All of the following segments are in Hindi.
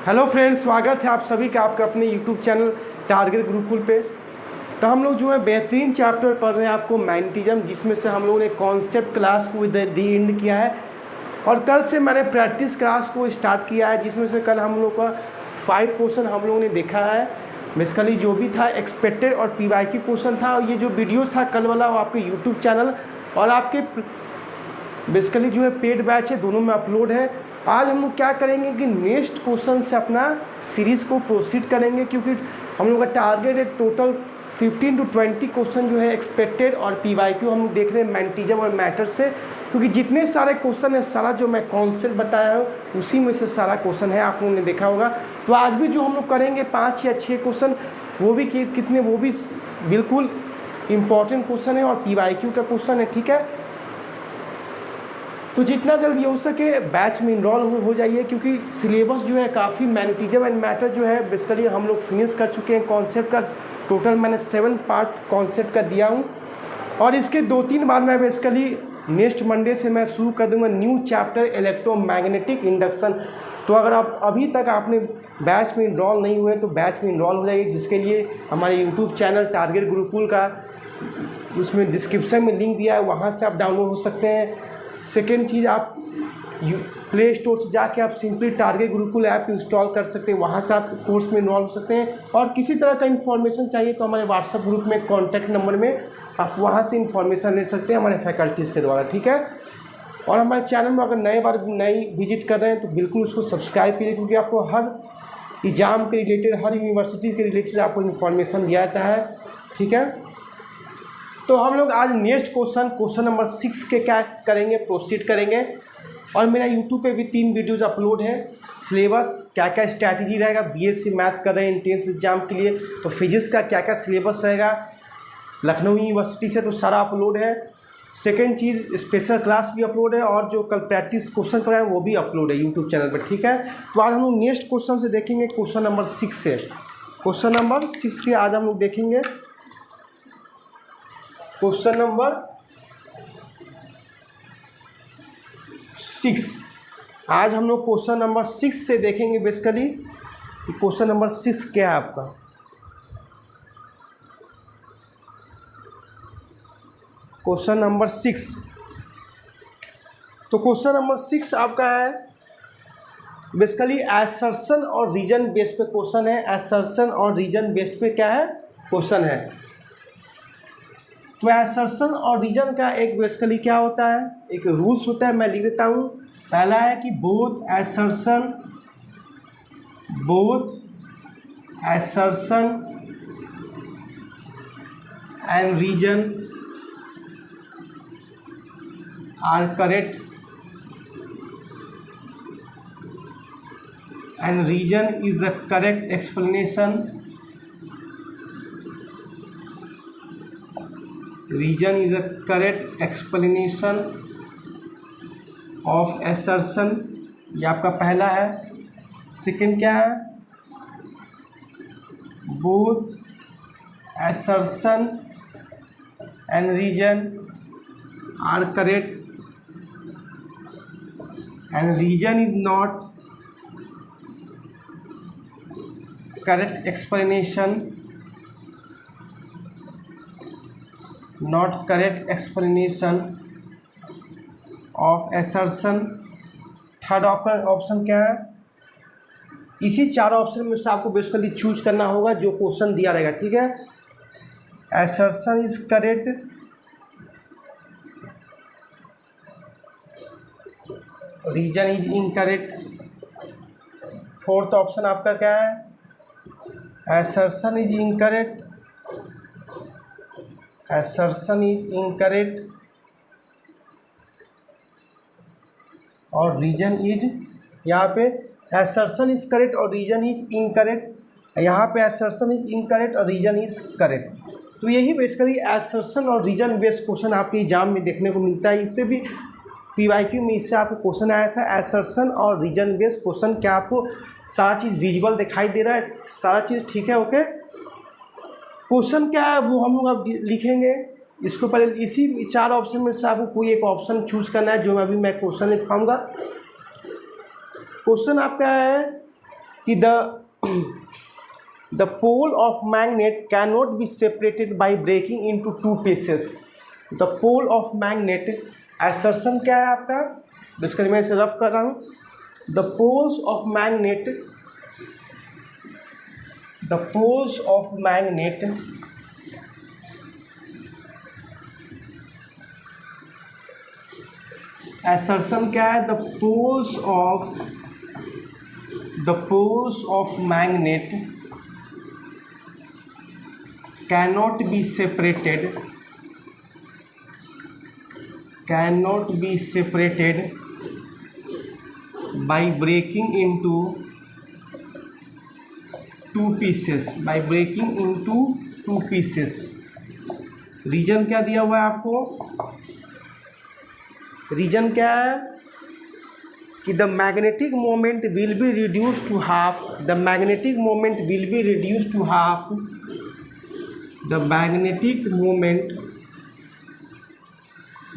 हेलो फ्रेंड्स, स्वागत है आप सभी का आपका अपने यूट्यूब चैनल टारगेट गुरुकुल पे। तो हम लोग जो है बेहतरीन चैप्टर पढ़ रहे हैं आपको मैग्नेटिज्म, जिसमें से हम लोगों ने कॉन्सेप्ट क्लास को दी एंड किया है और कल से मैंने प्रैक्टिस क्लास को स्टार्ट किया है, जिसमें से कल हम लोग का 5 क्वेश्चन हम लोगों ने देखा है। बेसिकली जो भी था एक्सपेक्टेड और PYQ क्वेश्चन था, और ये जो वीडियो था कल वाला वो आपके यूट्यूब चैनल और आपके बेसिकली जो है पेड बैच है, दोनों में अपलोड है। आज हम लोग क्या करेंगे कि नेक्स्ट क्वेश्चन से अपना सीरीज़ को प्रोसीड करेंगे, क्योंकि हम लोग का टारगेट है टोटल 15 to 20 क्वेश्चन जो है एक्सपेक्टेड और PYQ हम लोग देख रहे हैं मैग्नेटिज्म और मैटर से, क्योंकि जितने सारे क्वेश्चन है सारा जो मैं कॉन्सेप्ट बताया हूँ उसी में से सारा क्वेश्चन है, आप लोगों ने देखा होगा। तो आज भी जो हम लोग करेंगे 5 या 6 क्वेश्चन, वो भी कितने, वो भी बिल्कुल इम्पॉर्टेंट क्वेश्चन है और PYQ का क्वेश्चन है, ठीक है। तो जितना जल्दी हो सके बैच में इनरोल हो जाइए, क्योंकि सिलेबस जो है काफ़ी मैग्नेटिज्म एंड मैटर जो है बेसिकली हम लोग फिनिश कर चुके हैं। कॉन्सेप्ट का टोटल मैंने 7 पार्ट कॉन्सेप्ट का दिया हूँ, और इसके 2-3 बार मैं बेसिकली नेक्स्ट मंडे से मैं शुरू कर दूंगा न्यू चैप्टर इलेक्ट्रोमैग्नेटिक इंडक्शन। तो अगर आप अभी तक आपने बैच में इनरोल नहीं हुए तो बैच में इनरोल हो जाइए, जिसके लिए हमारे यूट्यूब चैनल टारगेट गुरुकुल का उसमें डिस्क्रिप्शन में लिंक दिया है, वहाँ से आप डाउनलोड हो सकते हैं। सेकेंड चीज़, आप प्ले स्टोर से जाके आप simply target Gurukul app install कर सकते हैं, वहाँ से आप कोर्स में इन्वॉल्व हो सकते हैं। और किसी तरह का इन्फॉर्मेशन चाहिए तो हमारे व्हाट्सएप ग्रुप में कॉन्टैक्ट नंबर में आप वहाँ से इन्फॉर्मेशन ले सकते हैं हमारे फैकल्टीज़ के द्वारा, ठीक है। और हमारे चैनल में अगर नई विजिट कर रहे हैं तो बिल्कुल उसको सब्सक्राइब कीजिए, क्योंकि आपको हर एग्ज़ाम के रिलेटेड, हर यूनिवर्सिटी के रिलेटेड आपको इन्फॉर्मेशन दिया जाता है, ठीक है। तो हम लोग आज नेक्स्ट क्वेश्चन नंबर 6 के क्या करेंगे, प्रोसीड करेंगे। और मेरा यूट्यूब पे भी 3 वीडियोज़ अपलोड है। सिलेबस क्या क्या स्ट्रैटेजी रहेगा, BSc मैथ कर रहे हैं इंट्रेंस एग्जाम के लिए, तो फिजिक्स का क्या क्या सिलेबस रहेगा लखनऊ यूनिवर्सिटी से, तो सारा अपलोड है। सेकेंड चीज़, स्पेशल क्लास भी अपलोड है, और जो कल प्रैक्टिस क्वेश्चन कराए वो भी अपलोड है यूट्यूब चैनल पर, ठीक है। तो आज हम लोग नेक्स्ट क्वेश्चन से देखेंगे क्वेश्चन नंबर 6 से। क्वेश्चन नंबर 6 के आज हम लोग देखेंगे क्वेश्चन नंबर 6। आज हम लोग क्वेश्चन नंबर 6 से देखेंगे बेसिकली क्वेश्चन नंबर 6 क्या है आपका। क्वेश्चन नंबर 6, तो क्वेश्चन नंबर 6 आपका है बेसिकली असर्शन और रीजन बेस पे क्वेश्चन है। असर्शन और रीजन बेस पे क्या है, क्वेश्चन है। तो असर्शन और रीजन का एक बेसिकली क्या होता है, एक रूल्स होता है, मैं लिख देता हूँ। पहला है कि both assertion and reason are correct and reason is the correct explanation. Region is a correct explanation of assertion, ये आपका पहला है। सेकंड क्या है, both assertion and region are correct and region is not correct explanation, not correct explanation of assertion। Third option क्या है, इसी 4 ऑप्शन में से आपको बेसिकली चूज करना होगा जो क्वेश्चन दिया रहेगा, ठीक है। assertion is correct, reason is incorrect. Fourth option आपका क्या है, assertion is incorrect, assertion is incorrect और रीजन इज, यहाँ पे assertion इज करेक्ट और रीजन इज इनकरेक्ट, यहाँ पे assertion इज इनकरेक्ट और रीजन इज करेक्ट। तो यही बेसिकली assertion और रीजन बेस्ड क्वेश्चन आपके एग्जाम में देखने को मिलता है। इससे भी PYQ में इससे आपको क्वेश्चन आया था assertion और रीजन बेस्ड क्वेश्चन। क्या आपको सारा चीज़ विजुअल दिखाई दे रहा है, सारा चीज़ ठीक है, ओके। क्वेश्चन क्या है वो हम लोग अब लिखेंगे। इसको पहले इसी 4 ऑप्शन में से आपको कोई एक ऑप्शन चूज करना है, जो अभी मैं क्वेश्चन लिखाऊंगा। क्वेश्चन आपका है कि the pole of magnet can not be separated by breaking into two pieces. The pole of magnet, assertion क्या है आपका, बेसिकली मैं इसे रफ कर रहा हूँ। The poles of magnet, the poles of magnet assertion क्या है, the poles of magnet cannot be separated by breaking into two pieces। Reason क्या दिया हुआ है आपको, रीजन क्या है कि the magnetic moment will be reduce to half, the magnetic moment will be reduce to half, the magnetic moment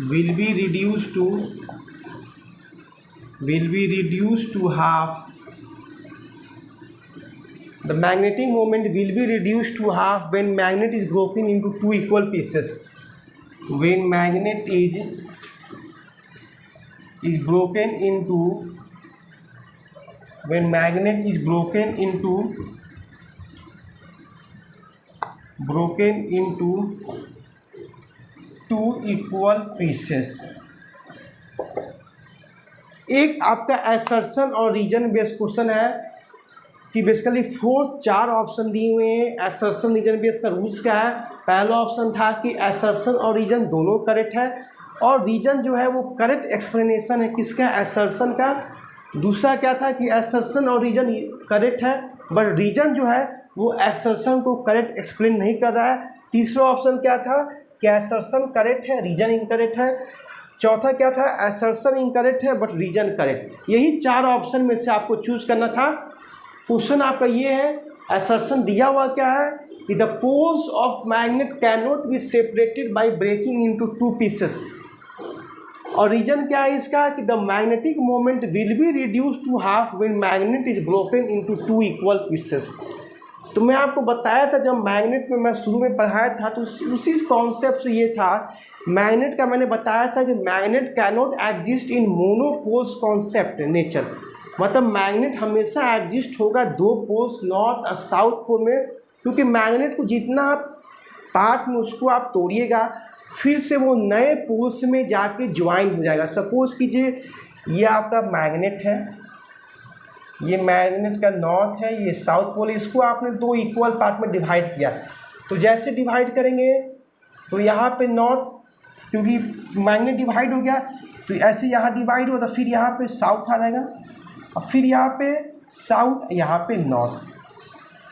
will be reduce to half, the magnetic moment will be reduce to half when magnet is broken into two equal pieces. When magnet is broken into two equal pieces। एक आपका assertion और रीजन बेस्ड क्वेश्चन है कि बेसिकली 4 ऑप्शन दिए हुए हैं। assertion रीजन बेस्ड का रूल्स क्या है, पहला ऑप्शन था कि assertion और रीजन दोनों करेक्ट है, और रीजन जो है वो करेक्ट एक्सप्लेनेशन है किसका, असर्शन का। दूसरा क्या था कि असर्शन और रीजन करेक्ट है, बट रीजन जो है वो असर्शन को करेक्ट एक्सप्लेन नहीं कर रहा है। तीसरा ऑप्शन क्या था कि असर्शन करेक्ट है, रीजन इनकरेक्ट है। चौथा क्या था, असर्शन इनकरेक्ट है बट रीजन करेक्ट। यही 4 ऑप्शन में से आपको चूज करना था। क्वेश्चन आपका ये है, असर्शन दिया हुआ क्या है कि the poles of magnet can not be separated by breaking into two pieces, और रीजन क्या है इसका कि the magnetic moment will be reduce to half when magnet is broken into two equal pieces. तो मैं आपको बताया था जब मैग्नेट में मैं शुरू में पढ़ाया था तो उसी कॉन्सेप्ट से ये था, मैग्नेट का मैंने बताया था कि magnet can not exist in monopoles concept nature, मतलब मैग्नेट हमेशा एग्जिस्ट होगा 2 पोल्स नॉर्थ और साउथ पोल में, क्योंकि मैग्नेट को जितना आप पार्ट में उसको आप तोड़िएगा फिर से वो नए पोल्स में जाके ज्वाइन हो जाएगा। सपोज कीजिए ये आपका मैग्नेट है, ये मैग्नेट का नॉर्थ है, ये साउथ पोल, इसको आपने 2 इक्वल पार्ट में डिवाइड किया। तो जैसे डिवाइड करेंगे तो यहाँ पे नॉर्थ, क्योंकि मैग्नेट डिवाइड हो गया तो ऐसे यहाँ डिवाइड होता, फिर यहाँ पे साउथ आ जाएगा और फिर यहाँ पे साउथ, यहाँ पे नॉर्थ।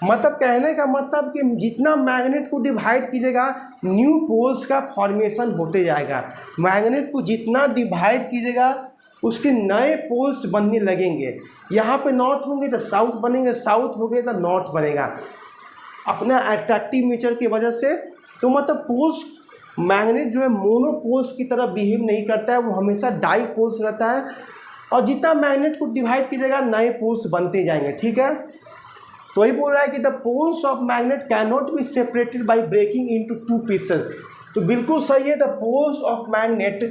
मतलब कहने का मतलब कि जितना मैग्नेट को डिवाइड कीजिएगा न्यू पोल्स का फॉर्मेशन होते जाएगा। मैग्नेट को जितना डिवाइड कीजिएगा उसके नए पोल्स बनने लगेंगे। यहाँ पे नॉर्थ होंगे तो साउथ बनेंगे, साउथ हो गए तो नॉर्थ बनेगा, अपना अट्रैक्टिव नेचर की वजह से। तो मतलब पोल्स, मैग्नेट जो है मोनोपोल्स की तरह बिहेव नहीं करता है, वो हमेशा डाई पोल्स रहता है, और जितना मैग्नेट को डिवाइड कीजिएगा नए पोल्स बनते जाएंगे। ठीक है, तो वही बोल रहा है कि the poles of magnet can not be separated by breaking into two pieces. तो बिल्कुल सही है, the poles of magnet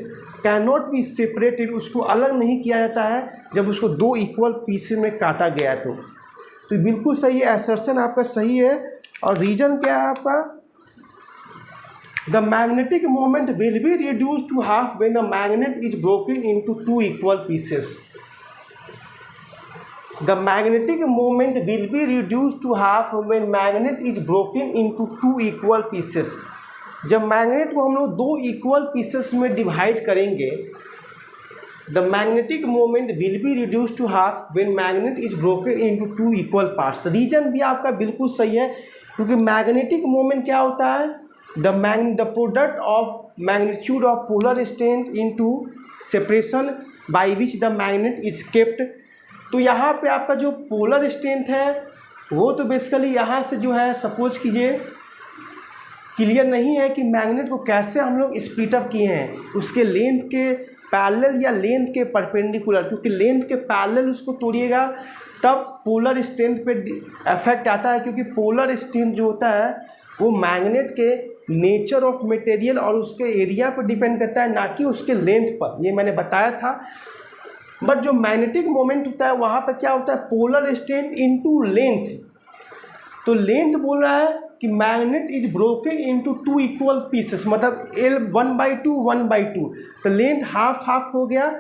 can not be separated, उसको अलग नहीं किया जाता है जब उसको 2 इक्वल पीसेस में काटा गया। तो बिल्कुल सही है, असर्शन आपका सही है। और रीजन क्या है आपका, the magnetic moment will be reduce to half when the magnet is broken into 2 equal pieces. The magnetic moment will be reduced to half when magnet is broken into 2 equal pieces। जब मैग्नेट को हम लोग 2 इक्वल पीसेस में डिवाइड करेंगे, the magnetic moment will be reduced to half when magnet is broken into 2 equal parts। तो रीजन भी आपका बिल्कुल सही है, क्योंकि मैग्नेटिक मोमेंट क्या होता है, the product of magnitude of polar strength into separation by which the magnet is kept। तो यहाँ पे आपका जो पोलर स्ट्रेंथ है वो तो बेसिकली यहाँ से जो है, सपोज कीजिए क्लियर नहीं है कि मैग्नेट को कैसे हम लोग स्प्लिट अप किए हैं, उसके लेंथ के पैरेलल या लेंथ के परपेंडिकुलर, क्योंकि लेंथ के पैरेलल उसको तोड़िएगा तब पोलर स्ट्रेंथ पे इफेक्ट आता है, क्योंकि पोलर स्ट्रेंथ जो होता है वो मैग्नेट के नेचर ऑफ मटेरियल और उसके एरिया पर डिपेंड करता है, ना कि उसके लेंथ पर। ये मैंने बताया था। बट जो मैग्नेटिक मोमेंट होता है वहाँ पर क्या होता है, पोलर स्ट्रेंथ इनटू लेंथ। तो लेंथ बोल रहा है कि magnet is broken into 2 equal pieces, मतलब L 1/2 1/2, तो लेंथ हाफ हाफ हो गया।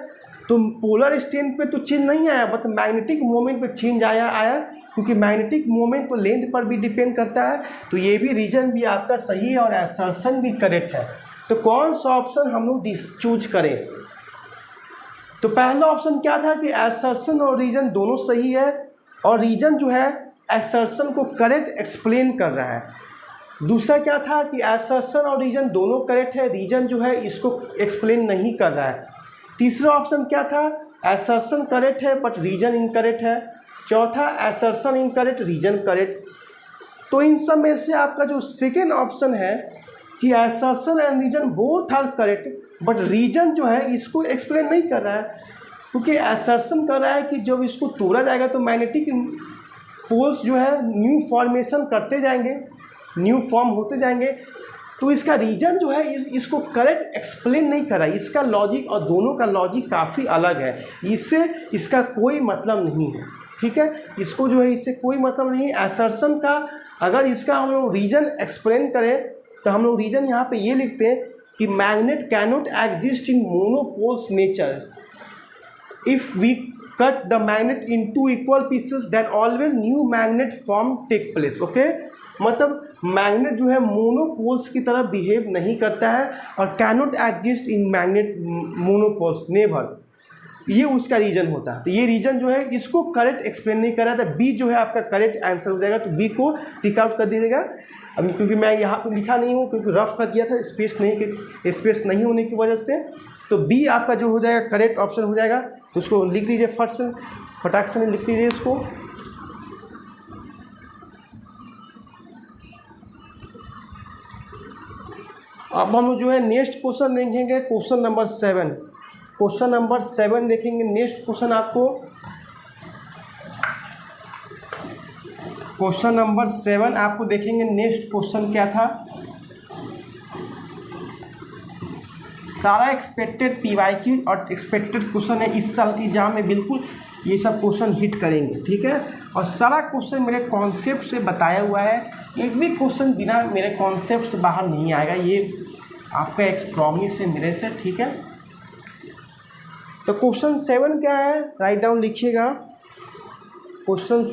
तो पोलर स्ट्रेंथ पे तो चेंज नहीं आया, बट मैग्नेटिक मोमेंट पे चेंज आया, क्योंकि मैग्नेटिक मोमेंट तो लेंथ पर भी डिपेंड करता है। तो ये भी रीजन भी आपका सही है और असर्शन भी करेक्ट है। तो कौन सा ऑप्शन हम लोग चूज करें? तो पहला ऑप्शन क्या था कि असर्शन और रीजन दोनों सही है, और रीजन जो है असर्शन को करेक्ट एक्सप्लेन कर रहा है। दूसरा क्या था कि असर्शन और रीजन दोनों करेक्ट है, रीजन जो है इसको एक्सप्लेन नहीं कर रहा है। तीसरा ऑप्शन क्या था, असर्शन करेक्ट है बट रीजन इनकरेक्ट है। चौथा असर्शन इनकरेक्ट, रीजन करेक्ट। तो इन सब में से आपका जो सेकेंड ऑप्शन है कि assertion and reason both are correct, but reason जो है इसको एक्सप्लेन नहीं कर रहा है, क्योंकि असर्शन कर रहा है कि जब इसको तोड़ा जाएगा तो मैग्नेटिक पोल्स जो है न्यू फॉर्मेशन करते जाएंगे, न्यू फॉर्म होते जाएंगे। तो इसका रीजन जो है इसको करेक्ट एक्सप्लेन नहीं कर रहा है। इसका लॉजिक और दोनों का लॉजिक काफ़ी अलग है, इससे इसका कोई मतलब नहीं है। ठीक है, इसको जो है इससे कोई मतलब नहीं। असर्शन का अगर इसका हम लोग रीजन एक्सप्लेन करें तो हम लोग रीजन यहाँ पे ये लिखते हैं कि magnet cannot exist in monopoles nature. If we cut the magnet into equal pieces then always new magnet form take place। Okay, मतलब मैग्नेट जो है मोनोपोल्स की तरह बिहेव नहीं करता है, और कैनॉट एग्जिस्ट इन मैग्नेट मोनोपोल्स नेवर, ये उसका रीजन होता है। तो ये रीजन जो है इसको करेक्ट एक्सप्लेन नहीं कर रहा था। बी जो है आपका करेक्ट आंसर हो जाएगा, तो बी को टिक आउट कर दीजिएगा। अब क्योंकि मैं यहाँ पे लिखा नहीं हूँ, क्योंकि रफ कर दिया था स्पेस नहीं होने की वजह से, तो बी आपका जो हो जाएगा करेक्ट ऑप्शन हो जाएगा। तो उसको लिख लीजिए, फटाक से लिख लीजिए इसको। अब हम जो है नेक्स्ट क्वेश्चन देखेंगे, क्वेश्चन नंबर 7। क्वेश्चन नंबर 7 देखेंगे। नेक्स्ट क्वेश्चन आपको क्वेश्चन नंबर 7 आपको देखेंगे। नेक्स्ट क्वेश्चन क्या था, सारा एक्सपेक्टेड PYQ और एक्सपेक्टेड क्वेश्चन है इस साल की एग्जाम में, बिल्कुल ये सब क्वेश्चन हिट करेंगे। ठीक है, और सारा क्वेश्चन मेरे कॉन्सेप्ट से बताया हुआ है, एक भी क्वेश्चन बिना मेरे कॉन्सेप्ट से बाहर नहीं आएगा, ये आपका एक प्रॉमिस है मेरे से। ठीक है, तो क्वेश्चन 7 क्या है, राइट डाउन लिखिएगा। क्वेश्चन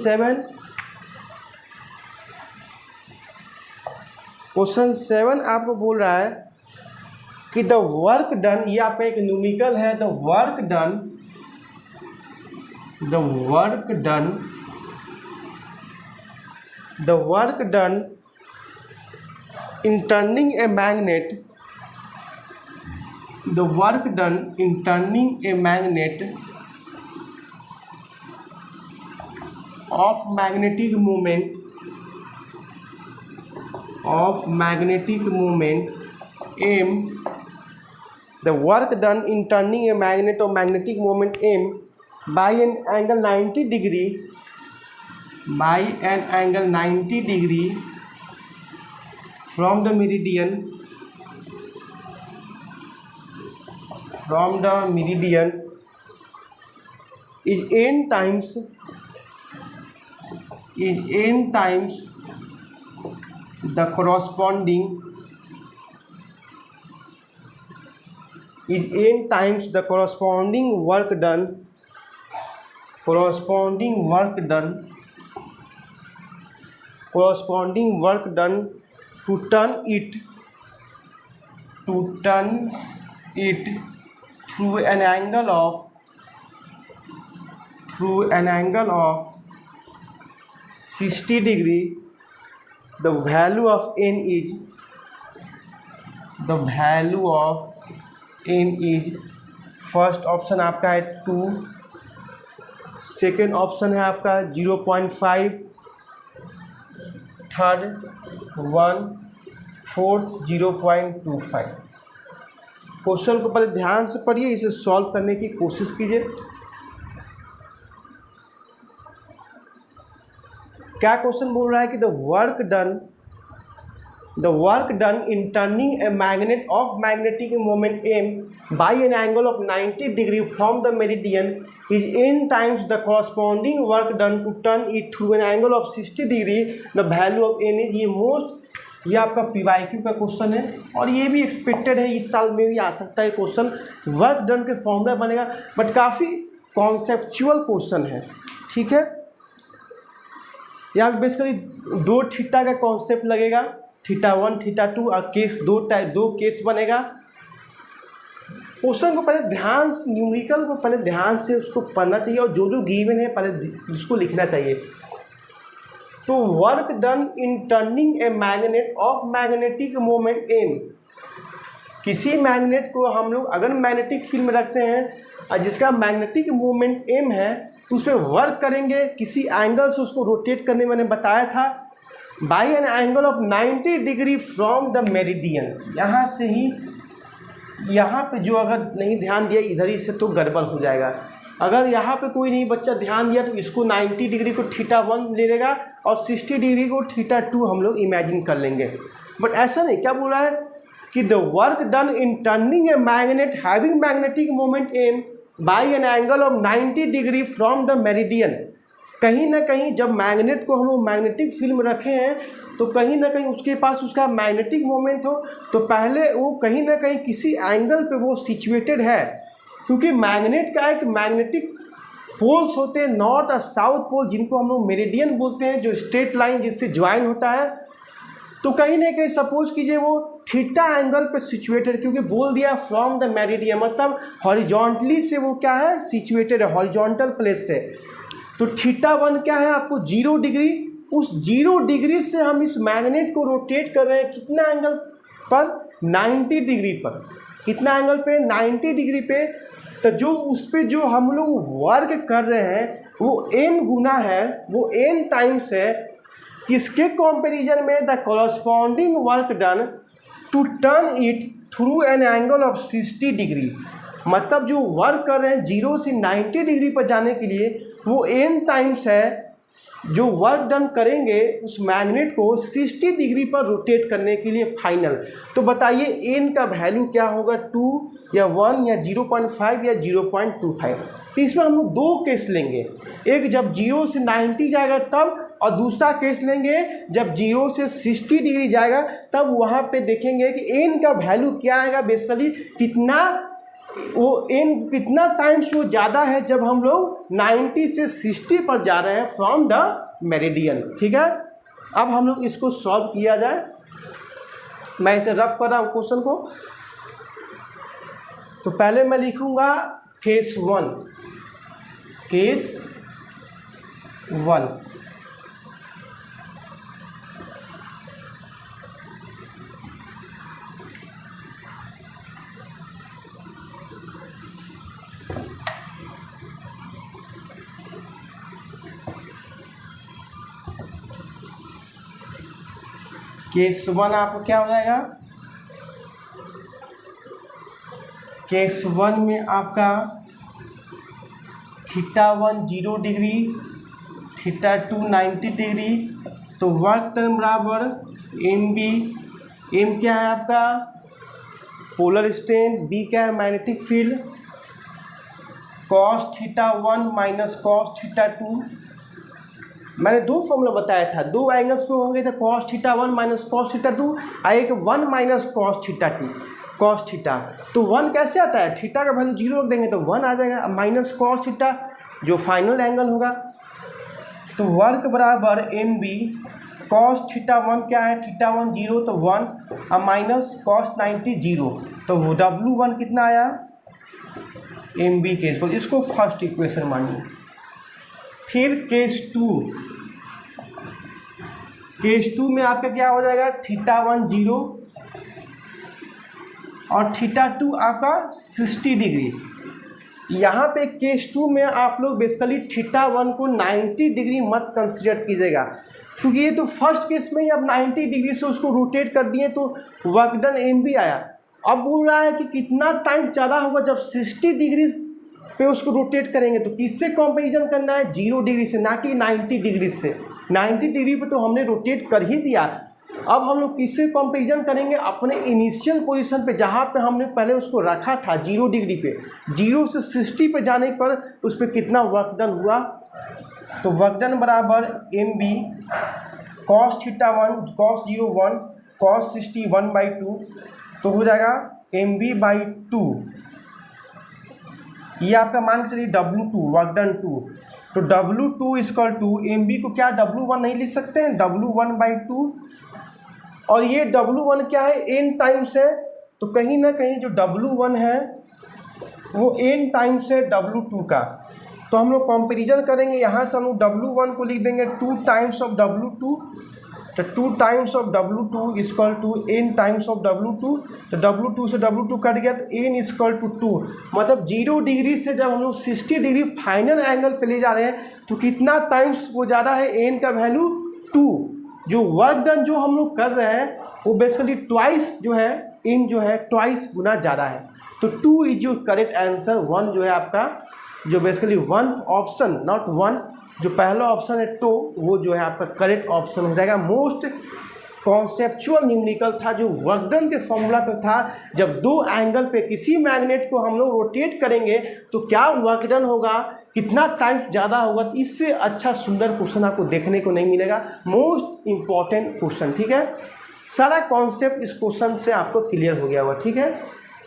7 आपको बोल रहा है कि द वर्क डन, ये आपका एक न्यूमेरिकल है, the work done in turning a magnet, the work done in turning a magnet of magnetic moment m, the work done in turning a magnet of magnetic moment m by an angle 90 degree from the meridian is n times the corresponding work done to turn it through an angle of 60 degree. The value of n is first option आपका है 2, सेकेंड ऑप्शन है आपका 0.5, थर्ड 1, फोर्थ 0.25। क्वेश्चन को पहले ध्यान से पढ़िए, इसे सॉल्व करने की कोशिश कीजिए। क्या क्वेश्चन बोल रहा है कि the work done in turning a magnet of magnetic moment m by an angle of 90 degree from the meridian is n times the corresponding work done to turn it through an angle of 60 degree, the value of n is, ये आपका PYQ का क्वेश्चन है और ये भी एक्सपेक्टेड है, इस साल में भी आ सकता है क्वेश्चन। वर्क डन के फॉर्मूला बनेगा, बट काफ़ी कॉन्सेप्चुअल क्वेश्चन है, ठीक है। यहाँ पे बेसिकली दो थीटा का कॉन्सेप्ट लगेगा, θ1 θ2 और केस दो केस बनेगा। क्वेश्चन को पहले ध्यान से, न्यूमेरिकल को पहले ध्यान से उसको पढ़ना चाहिए और जो गिवन है पहले उसको लिखना चाहिए। तो work done in turning a magnet of magnetic moment m, किसी मैग्नेट को हम लोग अगर मैग्नेटिक फील्ड में रखते हैं और जिसका मैग्नेटिक मोमेंट m है तो उस पर वर्क करेंगे, किसी एंगल से उसको रोटेट करने मैंने बताया था, by an angle of 90 degree from the meridian. यहाँ से ही, यहाँ पे जो अगर नहीं ध्यान दिया इधर ही से तो गड़बड़ हो जाएगा। अगर यहाँ पे कोई नहीं बच्चा ध्यान दिया तो इसको 90 डिग्री को θ1 ले लेगा और 60 डिग्री को θ2 हम लोग इमेजिन कर लेंगे। बट ऐसा नहीं, क्या बोल रहा है कि the work done in turning a magnet having magnetic moment m by an angle of 90 degree from the meridian. कहीं ना कहीं जब मैग्नेट को हम लोग मैग्नेटिक फील्ड में रखे हैं तो कहीं ना कहीं उसके पास उसका मैग्नेटिक मोमेंट हो तो पहले वो कहीं ना कहीं किसी एंगल पे वो सिचुएटेड है, क्योंकि मैग्नेट का एक मैग्नेटिक पोल्स होते हैं नॉर्थ और साउथ पोल, जिनको हम लोग मेरिडियन बोलते हैं, जो स्ट्रेट लाइन जिससे ज्वाइन होता है। तो कहीं ना कहीं सपोज कीजिए वो थीटा एंगल पे सिचुएटेड, क्योंकि बोल दिया फ्रॉम द मेरिडियन मतलब हॉरिजॉन्टली से वो क्या है, सिचुएटेड है, हॉरिजॉन्टल प्लेस से। तो θ1 क्या है आपको 0 डिग्री, उस 0 डिग्री से हम इस मैग्नेट को रोटेट कर रहे हैं कितना एंगल पर, 90 डिग्री पर। कितना एंगल पे, 90 डिग्री पे। तो जो उस पर जो हम लोग वर्क कर रहे हैं वो n गुना है, वो n टाइम्स है किसके कंपैरिजन में, the corresponding work done to turn it through an angle of 60 degree. मतलब जो वर्क कर रहे हैं 0 से 90 डिग्री पर जाने के लिए वो n टाइम्स है जो वर्क डन करेंगे उस मैग्नेट को 60 डिग्री पर रोटेट करने के लिए फाइनल। तो बताइए n का वैल्यू क्या होगा, 2 या 1 या 0.5 या 0.25। तो इसमें हम लोग दो केस लेंगे, एक जब 0 से 90 जाएगा तब, और दूसरा केस लेंगे जब 0 से 60 डिग्री जाएगा तब। वहाँ पे देखेंगे कि n का वैल्यू क्या आएगा, बेसिकली कितना वो n कितना टाइम्स वो ज़्यादा है जब हम लोग 90 से 60 पर जा रहे हैं फ्रॉम द मेरिडियन। ठीक है, अब हम लोग इसको सॉल्व किया जाए। मैं इसे रफ कर रहा हूँ क्वेश्चन को। तो पहले मैं लिखूँगा केस 1, केस 1। केस 1 आपको क्या हो जाएगा, केस 1 में आपका θ1 0 डिग्री, θ2 90 डिग्री। तो वर्क टर्म बराबर mb, m क्या है आपका पोलर स्ट्रेन, b क्या है magnetic field, cos θ1 minus cos θ2। मैंने दो फॉर्मूला बताया था, दो एंगल्स पे होंगे तो cos θ1 माइनस cos θ2 और एक 1 माइनस cos θ2 cos थीटा। तो 1 कैसे आता है, थीटा का वैल्यू 0 रख देंगे तो 1 आ जाएगा, माइनस cos थीटा जो फाइनल एंगल होगा। तो वर्क बराबर mb, cos θ1 क्या है, θ1 0 तो 1 और माइनस cos 90 0, तो वो W1 कितना आया mb केस पर। इसको फर्स्ट इक्वेशन मानिए। फिर केस 2, केस 2 में आपका क्या हो जाएगा, θ1 0 और θ2 आपका 60 डिग्री। यहाँ पे केस 2 में आप लोग बेसिकली θ1 को 90 डिग्री मत कंसिडर कीजिएगा, क्योंकि ये तो फर्स्ट केस में ही अब 90 डिग्री से उसको रोटेट कर दिए तो वर्क डन mb आया। अब बोल रहा है कि कितना टाइम ज़्यादा होगा जब 60 डिग्री पे उसको रोटेट करेंगे। तो किससे कंपैरिजन करना है? 0 डिग्री से, ना कि 90 डिग्री से। 90 डिग्री पे तो हमने रोटेट कर ही दिया। अब हम लोग किससे कंपैरिजन करेंगे? अपने इनिशियल पोजीशन पे, जहाँ पे हमने पहले उसको रखा था 0 डिग्री पे। 0 से 60 पे जाने पर उस पर कितना वर्क डन हुआ। तो वर्क डन बराबर MB cos θ1 cos 0 1 cos 60 1/2, तो हो जाएगा MB/2। ये आपका मान के चलिए W2 वर्क डन 2। तो W2 इक्वल टू MB को क्या W1 नहीं लिख सकते हैं? W1/2। और ये W1 क्या है? n टाइम्स है। तो कहीं ना कहीं जो W1 है वो n टाइम्स है W2 का। तो हम लोग कंपेरिजन करेंगे, यहाँ से हम लोग W1 को लिख देंगे 2 टाइम्स ऑफ W2। तो 2 times of W2 equal to n times of W2। तो W2 से W2 कट गया तो n इक्वल टू 2। मतलब 0 डिग्री से जब हम लोग 60 डिग्री फाइनल एंगल पे ले जा रहे हैं तो कितना टाइम्स वो ज़्यादा है? n का वैल्यू 2। जो वर्क डन जो हम लोग कर रहे हैं वो बेसिकली ट्वाइस जो है, n जो है ट्वाइस गुना ज़्यादा है। तो 2 इज योर करेक्ट आंसर। 1 जो है आपका जो बेसिकली 1 ऑप्शन, नॉट 1, जो पहला ऑप्शन है तो वो जो है आपका करेक्ट ऑप्शन हो जाएगा। मोस्ट कॉन्सेप्चुअल न्यूमेरिकल था जो वर्क डन के फॉर्मूला पे था। जब दो एंगल पे किसी मैग्नेट को हम लोग रोटेट करेंगे तो क्या वर्क डन होगा, कितना टाइम्स ज़्यादा होगा। तो इससे अच्छा सुंदर क्वेश्चन आपको देखने को नहीं मिलेगा। मोस्ट इम्पॉर्टेंट क्वेश्चन, ठीक है। सारा कॉन्सेप्ट इस क्वेश्चन से आपको क्लियर हो गया होगा, ठीक है।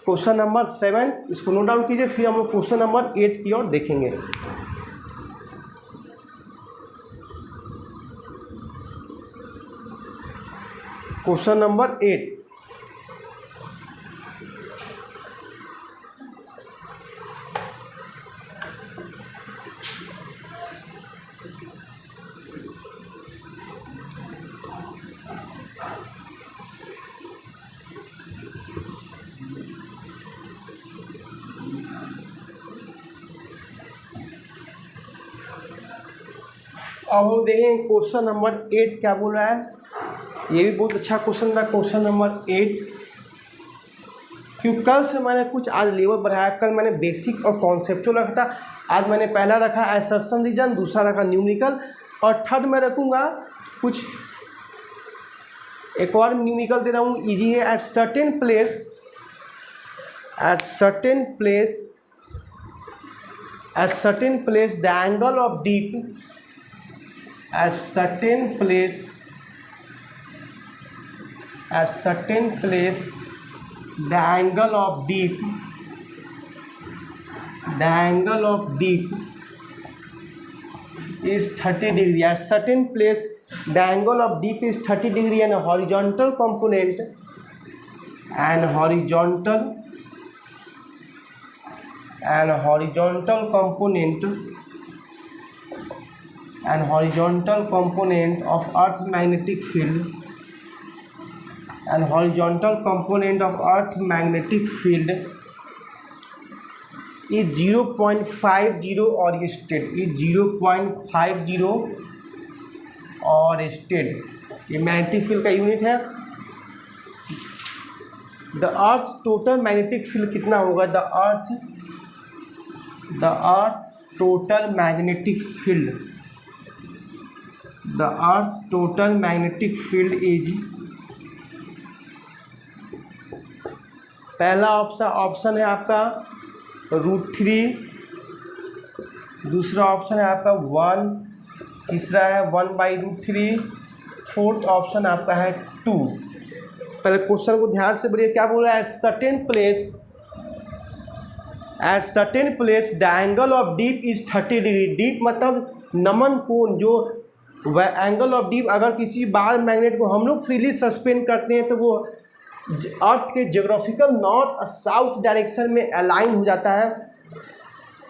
क्वेश्चन नंबर 7 इसको नोट डाउन कीजिए, फिर हम लोग क्वेश्चन नंबर 8 की ओर देखेंगे। क्वेश्चन नंबर 8, अब हम देखें क्वेश्चन नंबर 8 क्या बोल रहा है। ये भी बहुत अच्छा क्वेश्चन था क्वेश्चन नंबर 8, क्योंकि कल से मैंने कुछ आज लेवल बढ़ाया। कल मैंने बेसिक और कॉन्सेप्चुअल रखा था, आज मैंने पहला रखा असर्शन रीजन, दूसरा रखा न्यूमेरिकल, और थर्ड में रखूँगा कुछ एक और न्यूमेरिकल दे रहा हूँ। इजी है। At certain place the angle of deep at certain place the angle of deep is 30 degree. At certain place the angle of deep is 30 degree and a horizontal component of earth magnetic field is 0.50 or state. ये मैग्नेटिक फील्ड का यूनिट है। The earth total magnetic field कितना होगा? The earth total magnetic field is, पहला ऑप्शन है आपका √3, दूसरा ऑप्शन है आपका 1, तीसरा है 1/√3, फोर्थ ऑप्शन आपका है 2। पहले क्वेश्चन को ध्यान से पढ़िए क्या बोल रहा है। At certain place the angle of deep is 30 degree. Deep मतलब नमन कोण, जो एंगल ऑफ डीप अगर किसी बार मैग्नेट को हम लोग फ्रीली सस्पेंड करते हैं तो वो अर्थ के ज्योग्राफिकल नॉर्थ साउथ डायरेक्शन में अलाइन हो जाता है।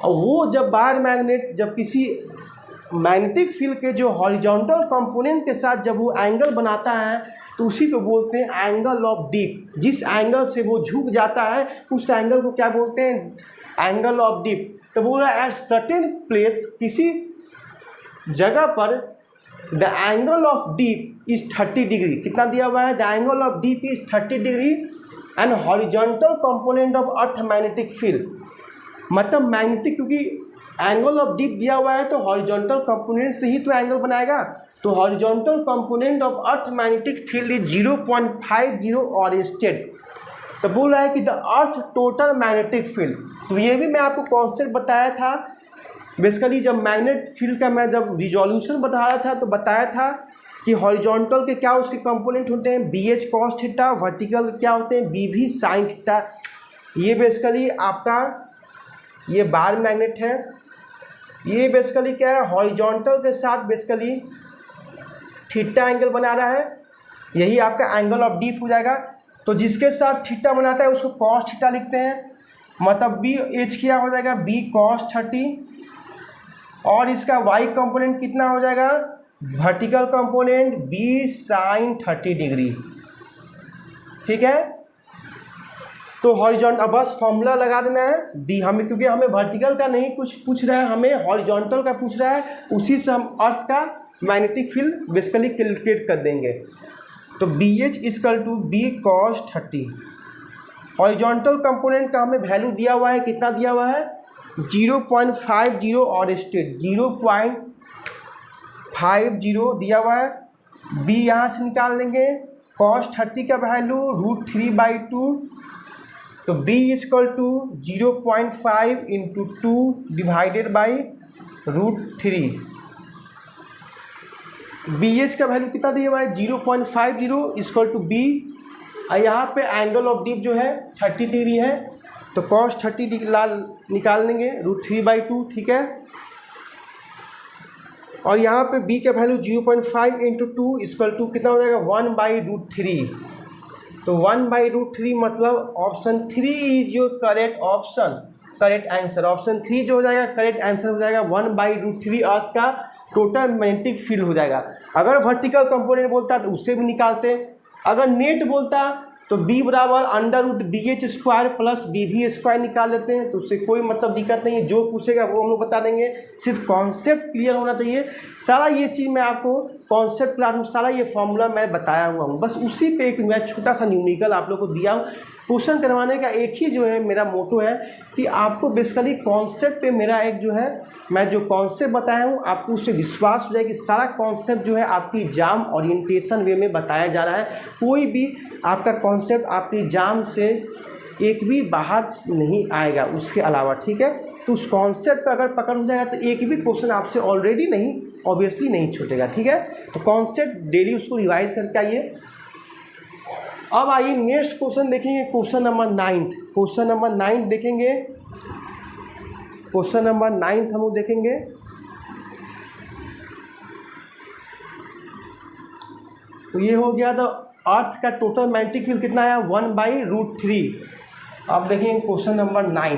और वो जब बार मैग्नेट जब किसी मैग्नेटिक फील्ड के जो हॉरिजॉन्टल कंपोनेंट के साथ जब वो एंगल बनाता है तो उसी को बोलते हैं एंगल ऑफ डीप। जिस एंगल से वो झुक जाता है उस एंगल को क्या बोलते हैं? Angle of deep. तो बोल रहा है एट सर्टेन प्लेस, किसी जगह पर the angle of deep is 30 degree. कितना दिया हुआ है? The angle of deep is 30 degree and horizontal component of earth magnetic field, मतलब मैग्नेटिक, क्योंकि एंगल ऑफ डीप दिया हुआ है तो हॉरिजॉन्टल कंपोनेंट से ही तो एंगल बनाएगा। तो horizontal component of earth magnetic field is 0.50 ऑरेस्टेड। तो बोल रहा है कि the earth total magnetic field. तो ये भी मैं आपको कॉन्सेप्ट बताया था बेसिकली, जब मैग्नेट फील्ड का मैं जब रिजोल्यूशन बता रहा था तो बताया था कि हॉरिजॉन्टल के क्या उसके कंपोनेंट होते हैं, B H cos theta, vertical क्या होते हैं, बी वी साइन थीटा। ये बेसिकली आपका ये बार मैग्नेट है, ये बेसिकली क्या है, हॉरिजॉन्टल के साथ बेसिकली थीटा एंगल बना रहा है, यही आपका एंगल ऑफ डीप हो जाएगा। तो जिसके साथ थीटा बनाता है उसको कॉस थीटा लिखते हैं, मतलब बी एच क्या हो जाएगा, बी कॉस 30, और इसका वाई कंपोनेंट कितना हो जाएगा, vertical component B sine 30 degree. ठीक है, तो हॉरिजॉन्टल बस फॉर्मूला लगा देना है बी, हमें क्योंकि हमें वर्टिकल का नहीं कुछ पूछ रहा है, हमें हॉरिजॉन्टल का पूछ रहा है, उसी से हम अर्थ का मैग्नेटिक फील्ड बेसिकली कैलकुलेट कर देंगे। तो B H is equal to B cos 30। Horizontal component का हमें वैल्यू दिया हुआ है, कितना दिया हुआ है, 0.50 ऑरेस्टेड, 0.50 दिया हुआ है। बी यहाँ से निकाल लेंगे, कॉस 30 का वैल्यू √3/2, तो B is equal to 0.5 × 2 divided by √3। B H का वैल्यू कितना दिया हुआ है, 0.50 इजकल टू बी, और यहाँ पे एंगल ऑफ डीप जो है 30 डिग्री है, तो कॉस 30 निकाल लेंगे √3/2। ठीक है, और यहाँ पे b का वैल्यू 0.5 × 2 इजकल टू कितना हो जाएगा, 1/√3। तो 1/√3 मतलब option 3 is your correct option, correct answer. Option 3 जो हो जाएगा करेक्ट आंसर हो जाएगा, 1/√3 अर्थ का टोटल मैग्नेटिक फील्ड हो जाएगा। अगर वर्टिकल कंपोनेंट बोलता तो उससे भी निकालते, अगर नेट बोलता तो b बराबर √BH² प्लस BV² निकाल लेते हैं, तो उससे कोई मतलब दिक्कत नहीं है, जो पूछेगा वो हम लोग बता देंगे, सिर्फ कॉन्सेप्ट क्लियर होना चाहिए। सारा ये चीज़ मैं आपको कॉन्सेप्ट क्लास में सारा ये फॉर्मूला मैं बताया हुआ हूँ, बस उसी पे एक मैं छोटा सा न्यूमेरिकल आप लोग को दिया हूँ। क्वेश्चन करवाने का एक ही जो है मेरा मोटो है कि आपको बेसिकली कॉन्सेप्ट पे मेरा एक जो है मैं जो कॉन्सेप्ट बताया हूँ आपको उस पर विश्वास हो जाए कि सारा कॉन्सेप्ट जो है आपकी एग्जाम ओरिएंटेशन वे में बताया जा रहा है। कोई भी आपका कॉन्सेप्ट आपकी एग्जाम से एक भी बाहर नहीं आएगा उसके अलावा। ठीक है, तो उस कॉन्सेप्ट पर अगर पकड़ हो जाएगा तो एक भी क्वेश्चन आपसे ऑलरेडी नहीं ऑब्वियसली नहीं छूटेगा। ठीक है, तो कॉन्सेप्ट डेली उसको रिवाइज करके आइए। अब आइए नेक्स्ट क्वेश्चन देखेंगे, क्वेश्चन नंबर 9। क्वेश्चन नंबर 9 देखेंगे, क्वेश्चन नंबर 9 हम लोग देखेंगे। तो ये हो गया, तो अर्थ का टोटल मैग्नेटिक फील्ड कितना आया, 1/√3। अब देखेंगे क्वेश्चन नंबर 9।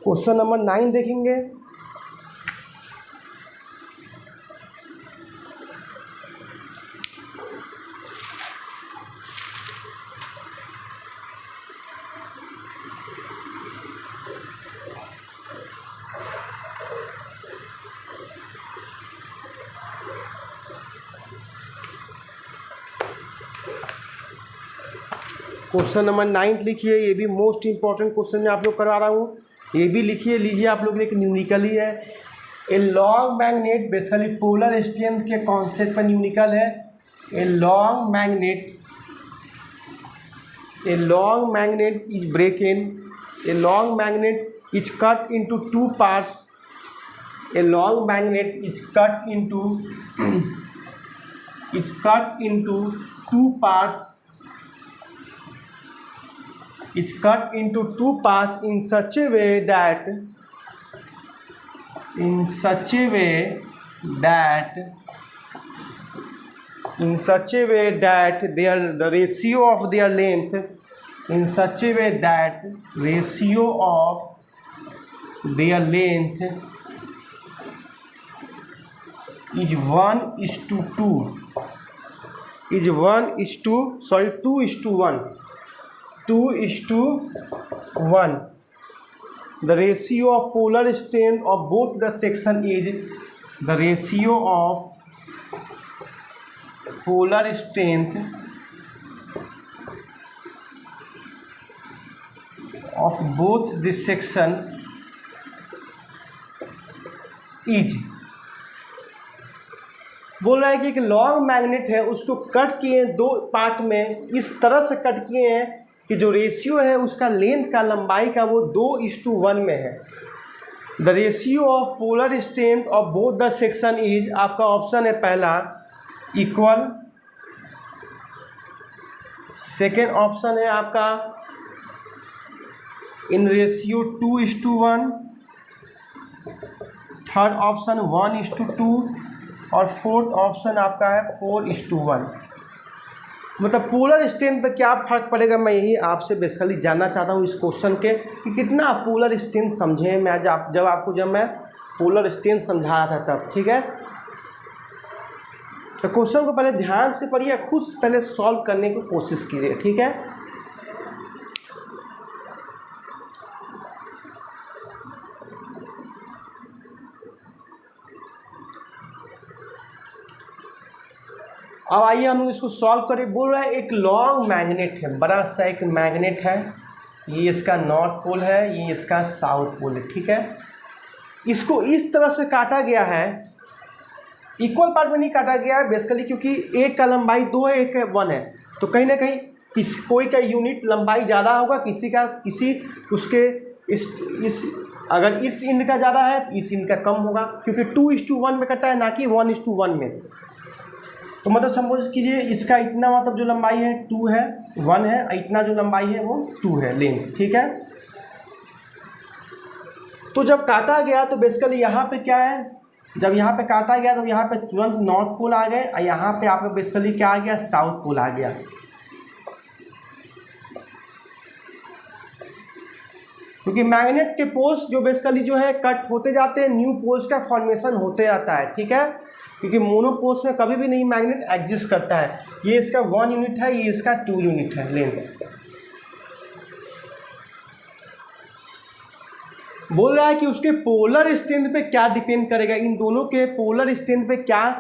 क्वेश्चन नंबर 9 देखेंगे। क्वेश्चन नंबर 9 लिखिए, ये भी मोस्ट इंपॉर्टेंट क्वेश्चन मैं आप लोग करवा रहा हूँ, ये भी लिखिए लीजिए आप लोग, एक न्यूमेरिकल ही है। A long magnet basically polar strength के कॉन्सेप्ट पर न्यूमेरिकल है। A long magnet is ब्रेकन, a long magnet is cut into 2 parts, a long magnet is cut into 2 parts, is cut into 2 parts in such a way that the ratio of their length in such a way that ratio of their length is 1:2, is 2:1. The ratio of polar strength of both the section is the ratio of polar strength of both the section is। बोल रहा है कि एक लॉन्ग मैग्नेट है, उसको कट किए दो पार्ट में, इस तरह से कट किए हैं कि जो रेशियो है उसका लेंथ का, लंबाई का, वो 2:1 में है। The ratio of polar strength of both the section is, आपका ऑप्शन है पहला इक्वल, सेकेंड ऑप्शन है आपका इन रेशियो 2:1, थर्ड ऑप्शन 1:2 और फोर्थ ऑप्शन आपका है 4:1। मतलब पोलर स्ट्रेंथ पे क्या फ़र्क पड़ेगा, मैं यही आपसे बेसिकली जानना चाहता हूँ इस क्वेश्चन के कि कितना आप पोलर स्ट्रेंथ समझे। मैं जब मैं पोलर स्ट्रेंथ समझा रहा था तब, ठीक है। तो क्वेश्चन को पहले ध्यान से पढ़िए, खुद पहले सॉल्व करने की कोशिश कीजिए, ठीक है। अब आइए हम इसको सॉल्व करें। बोल रहा है एक लॉन्ग मैग्नेट है, बड़ा सा एक मैग्नेट है, ये इसका नॉर्थ पोल है, ये इसका साउथ पोल है, ठीक है। इसको इस तरह से काटा गया है, इक्वल पार्ट में नहीं काटा गया है बेसिकली, क्योंकि एक का लंबाई 2 है, एक 1 है, तो कहीं ना कहीं कोई का यूनिट लंबाई ज़्यादा होगा, किसी उसके इस अगर इस इंड का ज़्यादा है तो इस इंड का कम होगा, क्योंकि 2:1 में कटा है, ना कि 1:1 में। तो मतलब सपोज कीजिए इसका इतना मतलब जो लंबाई है 2 है, 1 है, इतना जो लंबाई है वो 2 है लेंथ, ठीक है। तो जब काटा गया तो बेसिकली यहाँ पे क्या है, जब यहाँ पे काटा गया तो यहाँ पे तुरंत नॉर्थ पोल आ गए और यहाँ पे आपका बेसिकली क्या आ गया, साउथ पोल आ गया। क्योंकि मैग्नेट के पोल्स जो बेसिकली जो है कट होते जाते हैं, न्यू पोल्स का फॉर्मेशन होते रहता है, ठीक है। क्योंकि मोनोपोल्स में कभी भी नहीं मैग्नेट एग्जिस्ट करता है। ये इसका 1 यूनिट है, ये इसका 2 यूनिट है लेंथ। बोल रहा है कि उसके पोलर स्ट्रेंथ पे क्या डिपेंड करेगा, इन दोनों के पोलर स्ट्रेंथ पे क्या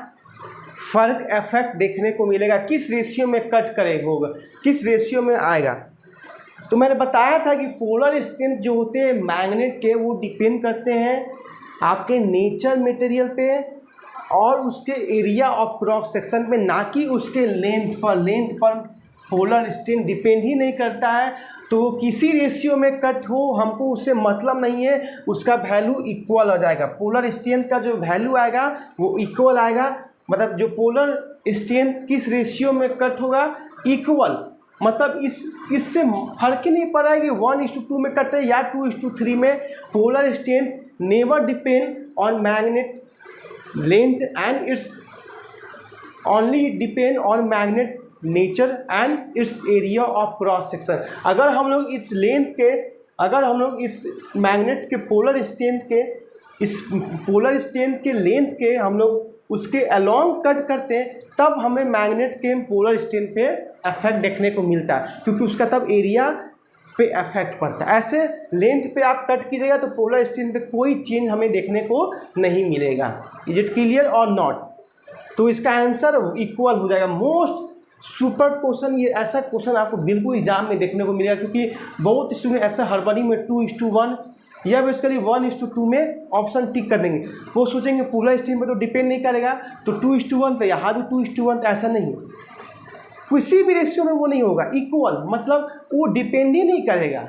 फर्क इफेक्ट देखने को मिलेगा, किस रेशियो में कट करेगा, किस रेशियो में आएगा। तो मैंने बताया था कि पोलर स्ट्रेंथ जो होते हैं मैग्नेट के, वो डिपेंड करते हैं आपके नेचर मटेरियल पे और उसके एरिया ऑफ क्रॉस सेक्शन पे, ना कि उसके लेंथ पर पोलर स्ट्रेंथ डिपेंड ही नहीं करता है। तो किसी रेशियो में कट हो, हमको उससे मतलब नहीं है, उसका वैल्यू इक्वल हो जाएगा। पोलर स्ट्रेंथ का जो वैल्यू आएगा वो इक्वल आएगा, मतलब जो पोलर स्ट्रेंथ किस रेशियो में कट होगा, इक्वल। मतलब इससे फर्क ही नहीं पड़ रहा है कि 1:2 में कट है या 2:3 में। Polar strength never depend on magnet length and it's only depend on magnet nature and its area of cross section। अगर हम लोग इस लेंथ के, अगर हम लोग इस मैग्नेट के पोलर स्ट्रेंथ के, इस पोलर स्ट्रेंथ के लेंथ के हम लोग उसके अलोंग कट करते हैं, तब हमें मैग्नेट के पोलर स्ट्रेंथ पे इफेक्ट देखने को मिलता है, क्योंकि उसका तब एरिया पे इफेक्ट पड़ता है। ऐसे लेंथ पे आप कट कीजिएगा तो पोलर स्ट्रेंथ पे कोई चेंज हमें देखने को नहीं मिलेगा। इज इट क्लियर और नॉट? तो इसका आंसर इक्वल हो जाएगा। मोस्ट सुपर क्वेश्चन, ये ऐसा क्वेश्चन आपको बिल्कुल एग्जाम में देखने को मिलेगा, क्योंकि बहुत स्टूडेंट ऐसा हड़बड़ी में 2:1 या बेसिकली 1:2 में ऑप्शन टिक कर देंगे। वो सोचेंगे पोलर स्ट्रेंथ पे तो डिपेंड नहीं करेगा, तो 2:1 पे यहाँ भी 2:1, तो ऐसा नहीं, किसी भी रेशियो में वो नहीं होगा इक्वल, मतलब वो डिपेंड ही नहीं करेगा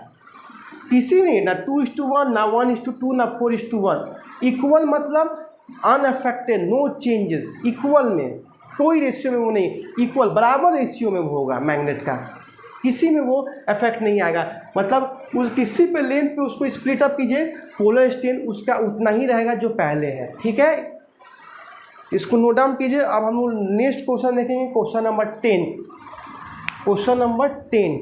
किसी में, ना 2:1, ना 1:2, ना 4:1। इक्वल मतलब अनअफेक्टेड, नो चेंजेस, इक्वल में कोई रेशियो में वो नहीं, इक्वल बराबर रेशियो में वो होगा मैग्नेट का, किसी में वो इफेक्ट नहीं आएगा। मतलब उस किसी पे लेंथ पे उसको स्प्लिट अप कीजिए, पोलर स्ट्रेंथ उसका उतना ही रहेगा जो पहले है, ठीक है। इसको नोट डाउन कीजिए। अब हम लोग नेक्स्ट क्वेश्चन देखेंगे, question number 10। Question number 10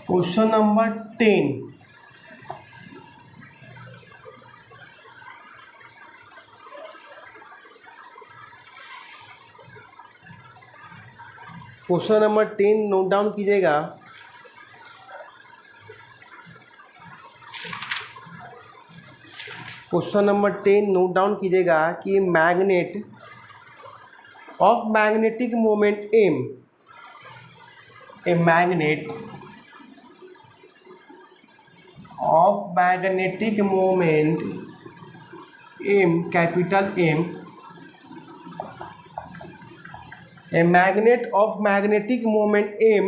question number 10, question number 10 note down कीजिएगा। क्वेश्चन नंबर 10 नोट डाउन कीजिएगा कि magnet of magnetic moment M, a magnet of magnetic moment M, capital M, a magnet of magnetic moment m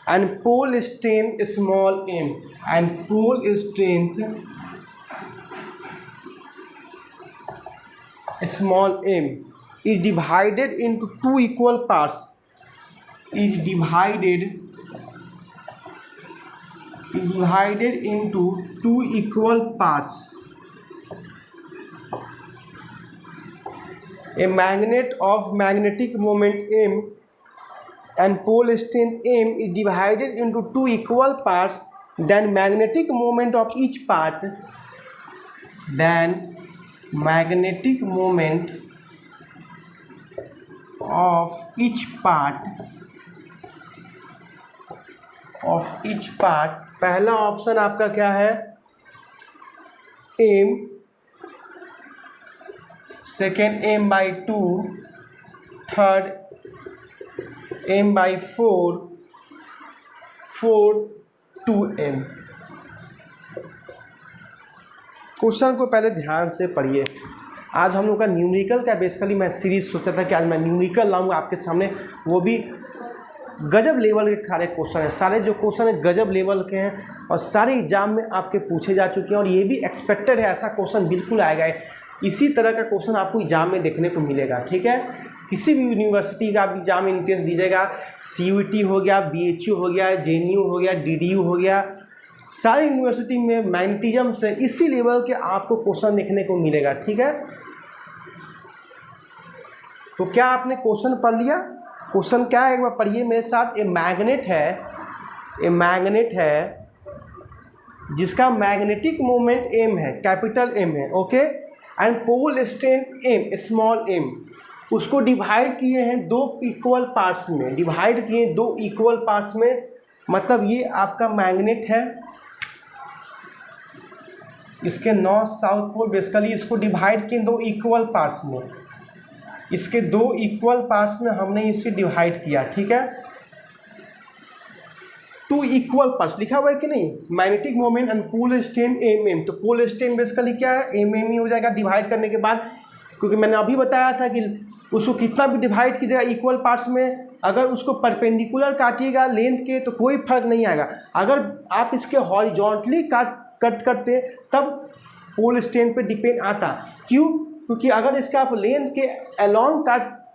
and pole strength small m, and pole strength small m is divided into two equal parts, is divided into two equal parts. A magnet of magnetic moment m and pole strength m is divided into two equal parts, then magnetic moment of each part, magnetic moment of each part पहला ऑप्शन आपका क्या है, m, second m/2, third m/4, fourth 2m। Question को पहले ध्यान से पढ़िए। आज हम लोग का न्यूमेरिकल का बेसिकली मैं सीरीज सोचा था कि आज मैं न्यूमेरिकल लाऊंगा आपके सामने, वो भी गजब लेवल के सारे क्वेश्चन हैं। सारे जो क्वेश्चन है गजब लेवल के हैं और सारे एग्जाम में आपके पूछे जा चुके हैं और ये भी एक्सपेक्टेड है, ऐसा क्वेश्चन बिल्कुल आएगा। इसी तरह का क्वेश्चन आपको एग्जाम में देखने को मिलेगा, ठीक है। किसी भी यूनिवर्सिटी का आप एग्जाम में इंट्रेंस दीजिएगा, CUET हो गया, BHU हो गया, JNU हो गया, DDU हो गया, सारी यूनिवर्सिटी में मैग्नेटिज्म से इसी लेवल के आपको क्वेश्चन देखने को मिलेगा, ठीक है। तो क्या आपने क्वेश्चन पढ़ लिया? क्वेश्चन क्या है एक बार पढ़िए मेरे साथ। ए मैग्नेट है जिसका मैग्नेटिक मोमेंट m है, कैपिटल M है, okay, and pole strength m, small m, उसको डिवाइड किए हैं दो इक्वल पार्ट्स में, मतलब ये आपका मैग्नेट है, इसके नॉर्थ साउथ पोल बेसिकली इसको डिवाइड किए दो इक्वल पार्ट्स में, इसके दो इक्वल पार्ट्स में हमने इसे डिवाइड किया, ठीक है। टू इक्वल पार्ट्स लिखा हुआ है कि नहीं, magnetic moment and pole strength mm, तो पोल स्ट्रेंथ बेसिकली क्या है, mm ही हो जाएगा डिवाइड करने के बाद, क्योंकि मैंने अभी बताया था कि उसको कितना भी डिवाइड कीजिएगा इक्वल पार्ट्स में, अगर उसको परपेंडिकुलर काटिएगा लेंथ के तो कोई फर्क नहीं आएगा, अगर आप इसके हॉरिजॉन्टली कट करते तब पोल स्ट्रेंथ पे डिपेंड आता। क्यों? क्योंकि अगर इसका आप लेंथ के अलोंग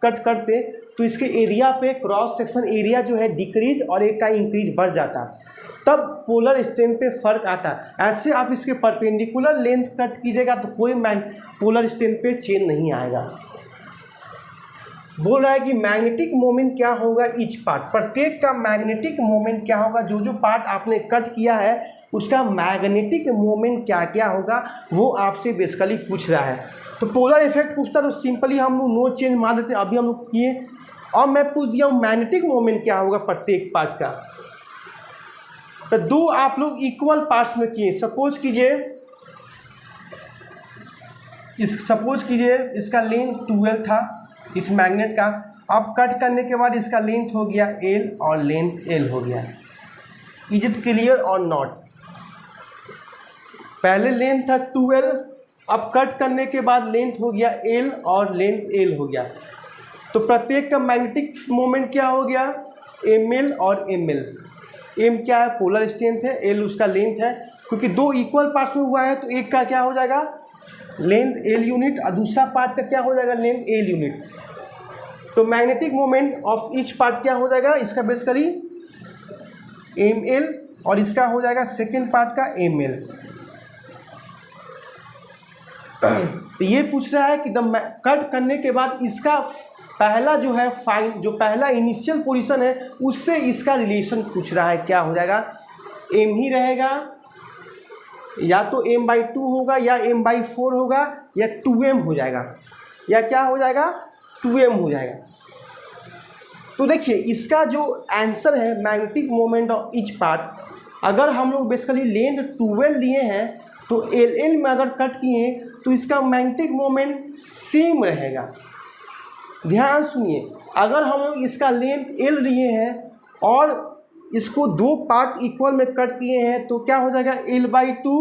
कट करते तो इसके एरिया पे क्रॉस सेक्शन एरिया जो है डिक्रीज और एक का इंक्रीज बढ़ जाता, तब पोलर स्ट्रेंथ पे फर्क आता। ऐसे आप इसके परपेंडिकुलर लेंथ कट कीजिएगा तो कोई पोलर स्ट्रेंथ पे चेंज नहीं आएगा। बोल रहा है कि मैग्नेटिक मोमेंट क्या होगा ईच पार्ट, प्रत्येक का मैग्नेटिक मोमेंट क्या होगा, जो जो पार्ट आपने कट किया है उसका मैग्नेटिक मोमेंट क्या क्या होगा वो आपसे बेसिकली पूछ रहा है। तो पोलर इफेक्ट पूछता तो सिंपली हम लोग नो चेंज मान देते, अभी हम लोग किए। और मैं पूछ दिया हूँ मैग्नेटिक मोमेंट क्या होगा प्रत्येक पार्ट का, तो दो आप लोग इक्वल पार्ट्स में किए। सपोज कीजिए इसका लेंथ 12 था इस मैग्नेट का, अब कट करने के बाद इसका लेंथ हो गया L और लेंथ L हो गया। इज इट क्लियर और नॉट? पहले लेंथ था 12, अब कट करने के बाद लेंथ हो गया L और लेंथ L हो गया, तो प्रत्येक का मैग्नेटिक मोमेंट क्या हो गया, ml और ml। m क्या है, पोलर स्ट्रेंथ है, l उसका लेंथ है, क्योंकि दो इक्वल पार्ट्स में हुआ है तो एक का क्या हो जाएगा लेंथ l यूनिट और दूसरा पार्ट का क्या हो जाएगा लेंथ l यूनिट। तो magnetic moment of each part क्या हो जाएगा, इसका बेसिकली ml और इसका हो जाएगा सेकेंड पार्ट का ml। तो ये पूछ रहा है कि कट करने के बाद इसका पहला जो पहला इनिशियल पोजीशन है उससे इसका रिलेशन पूछ रहा है, क्या हो जाएगा m ही रहेगा, या तो m/2 होगा या m/4 होगा या 2m हो जाएगा, या क्या हो जाएगा 2m हो जाएगा। तो देखिए इसका जो आंसर है magnetic moment of each part, अगर हम लोग बेसिकली लेंथ 12 लिए हैं तो LL में अगर कट किए तो इसका मैग्नेटिक मोमेंट सेम रहेगा। ध्यान सुनिए, अगर हम लोग इसका लेंथ L लिए हैं और इसको दो पार्ट इक्वल में कट किए हैं तो क्या हो जाएगा L/2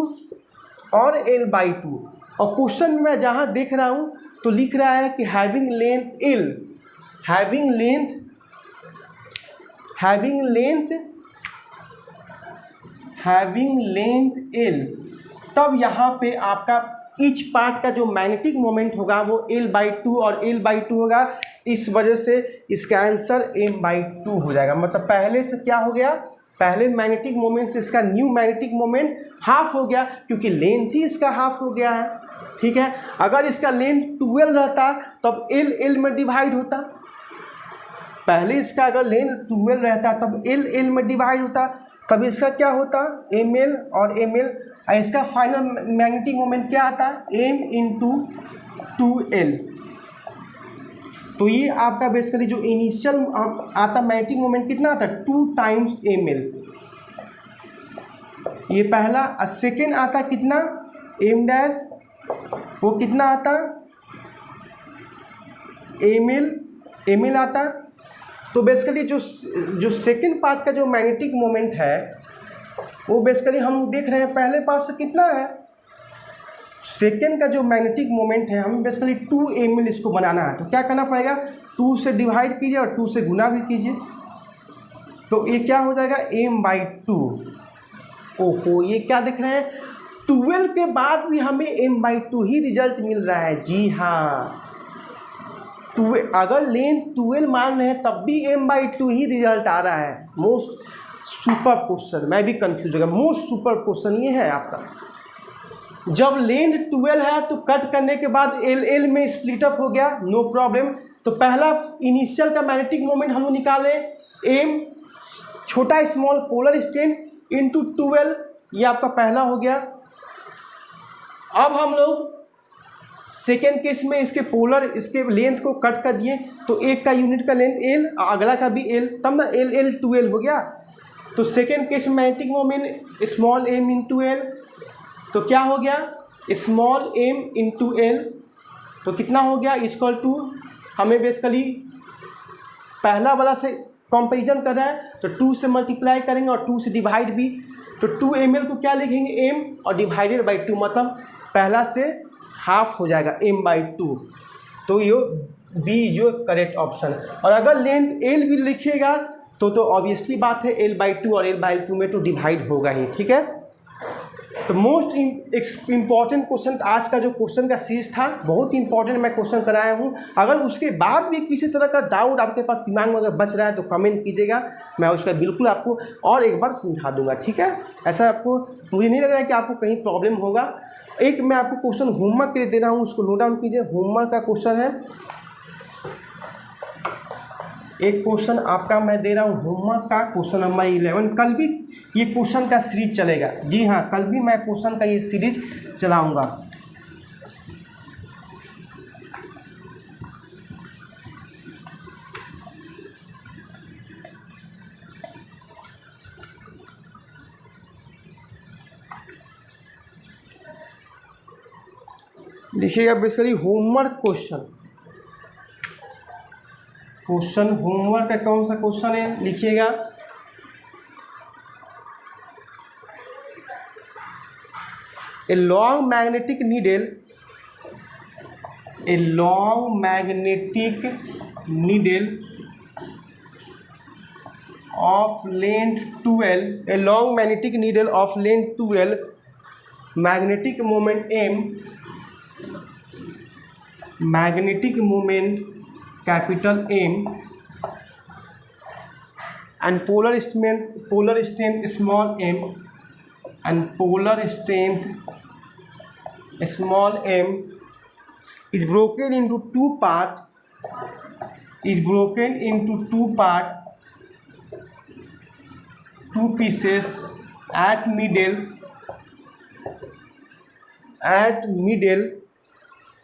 और L/2। और क्वेश्चन में जहाँ देख रहा हूँ तो लिख रहा है कि having length L, having length L, तब यहाँ पे आपका ईच पार्ट का जो मैग्नेटिक मोमेंट होगा वो L/2 और L/2 होगा। इस वजह से इसका आंसर m/2 हो जाएगा। मतलब पहले से क्या हो गया, पहले मैग्नेटिक मोमेंट से इसका न्यू मैग्नेटिक मोमेंट हाफ हो गया, क्योंकि लेंथ ही इसका हाफ हो गया है। ठीक है, अगर इसका लेंथ 12 रहता तब L में डिवाइड होता, पहले इसका अगर लेंथ 12 रहता तब L में डिवाइड होता, तब इसका क्या होता ml और ml, और इसका फाइनल मैग्नेटिक मोमेंट क्या आता m × 2l। तो ये आपका बेसिकली जो इनिशियल आता मैग्नेटिक मोमेंट कितना आता 2 टाइम्स ml, ये पहला। और सेकेंड आता कितना m', वो कितना आता ml आता। तो बेसिकली जो सेकेंड पार्ट का जो मैग्नेटिक मोमेंट है वो बेसिकली हम देख रहे हैं पहले पार्ट से कितना है, सेकेंड का जो मैग्नेटिक मोमेंट है हमें बेसिकली 2 ml इसको बनाना है। तो क्या करना पड़ेगा, 2 से डिवाइड कीजिए और 2 से गुना भी कीजिए, तो ये क्या हो जाएगा m/2। ओहो, ये क्या देख रहे हैं 12 के बाद भी हमें m/2 ही रिजल्ट मिल रहा है। जी हाँ, अगर लेंथ 12 मान रहे हैं तब भी m/2 ही रिजल्ट आ रहा है। मोस्ट सुपर क्वेश्चन, मैं भी कंफ्यूज हो गया, मोस्ट सुपर क्वेश्चन ये है आपका। जब लेंथ 12 है तो कट करने के बाद L में स्प्लिट अप हो गया, नो प्रॉब्लम। तो पहला इनिशियल का मैग्नेटिक मोमेंट हम लोग निकाले m छोटा स्मॉल पोलर स्ट्रेन इंटू 12, ये आपका पहला हो गया। अब हम लोग सेकेंड केस में इसके पोलर इसके लेंथ को कट कर दिए, तो एक का यूनिट का लेंथ L, अगला का भी L, तब ना L 2L हो गया। तो सेकेंड केस में magnetic moment small m × L, तो क्या हो गया स्मॉल m × L, तो कितना हो गया इक्वल टू, हमें बेसिकली पहला वाला से कंपैरिजन कर रहा है तो 2 से मल्टीप्लाई करेंगे और 2 से डिवाइड भी, तो 2 ml को क्या लिखेंगे m और डिवाइडेड बाई 2, मतलब पहला से हाफ हो जाएगा m/2। तो ये बी जो करेक्ट ऑप्शन। और अगर लेंथ L भी लिखिएगा तो ऑब्वियसली बात है L/2 और L/2 में तो डिवाइड होगा ही। ठीक है, तो मोस्ट इम्पॉर्टेंट क्वेश्चन आज का जो क्वेश्चन का सीरीज था, बहुत इंपॉर्टेंट मैं क्वेश्चन कराया हूँ। अगर उसके बाद भी किसी तरह का डाउट आपके पास दिमाग में अगर बच रहा है तो कमेंट कीजिएगा, मैं उसका बिल्कुल आपको और एक बार समझा दूंगा। ठीक है, ऐसा आपको मुझे नहीं लग रहा है कि आपको कहीं प्रॉब्लम होगा। एक मैं आपको क्वेश्चन होमवर्क के लिए दे रहा हूँ, उसको नोट डाउन कीजिए। होमवर्क का क्वेश्चन है, एक क्वेश्चन आपका मैं दे रहा हूँ होमवर्क का, क्वेश्चन नंबर 11। कल भी ये क्वेश्चन का सीरीज चलेगा। जी हाँ, कल भी मैं क्वेश्चन का ये सीरीज चलाऊंगा। लिखिएगा बेसिकली होमवर्क क्वेश्चन होमवर्क का कौन सा क्वेश्चन है लिखिएगा। A long magnetic needle of length 12, a long magnetic needle of length 12, magnetic moment M, magnetic moment capital M, and polar strength small m, and polar strength small m is broken into two parts, two pieces at middle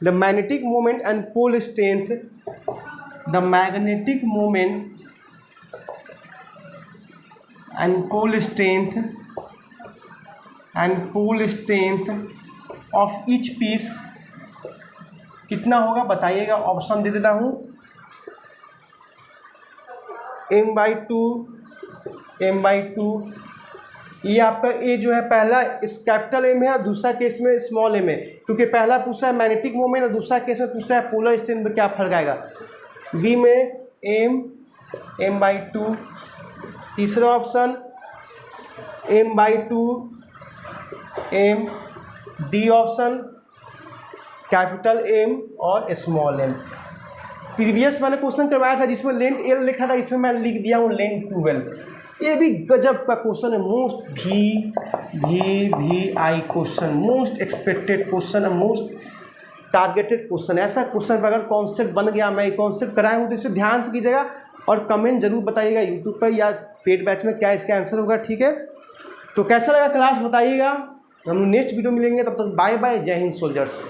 the magnetic moment and pole strength, the magnetic moment and pole strength of each piece कितना होगा बताइएगा। ऑप्शन दे देता हूँ, m/2 ये आपका ए जो है पहला इस कैपिटल एम है और दूसरा केस में स्मॉल एम है, क्योंकि पहला पूछा है मैग्नेटिक मोमेंट और दूसरा केस में पूछा है पोलर स्ट्रेंथ में क्या फर्क आएगा। बी में m/2, तीसरा option m/2 m, D option capital M और स्मॉल एम। प्रीवियस मैंने क्वेश्चन करवाया था जिसमें लेंथ एल लिखा था, इसमें मैं लिख दिया हूँ लेंथ 12। ये भी गजब का क्वेश्चन है, most VVI question, most expected question है, मोस्ट टारगेटेड क्वेश्चन। ऐसा क्वेश्चन पर अगर कॉन्सेप्ट बन गया, मैं कॉन्सेप्ट कराया हूँ तो इसे ध्यान से कीजिएगा और कमेंट जरूर बताइएगा यूट्यूब पर या पेड बैच में क्या इसका आंसर होगा, ठीक है। तो कैसा लगा क्लास बताइएगा। हम नेक्स्ट वीडियो मिलेंगे, तब तक बाय बाय, जय हिंद सोल्जर्स।